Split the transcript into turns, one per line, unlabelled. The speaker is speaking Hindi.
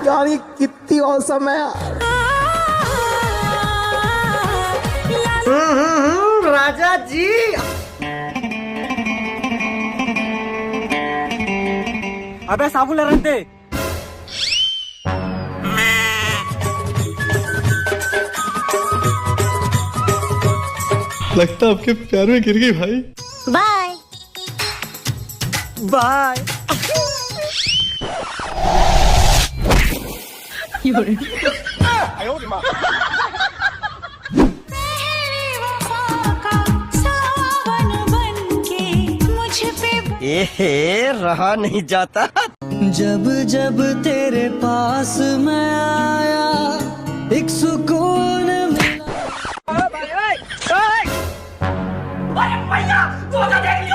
गाड़ी कितनी औसम है यार।
राजा जी। अबे साबुन ले रहे थे।
लगता आपके प्यार में गिर गई भाई।
Bye
bye. ए रहा नहीं जाता।
जब जब तेरे पास मैं आया एक सुकून मिला।
भैया, वो देख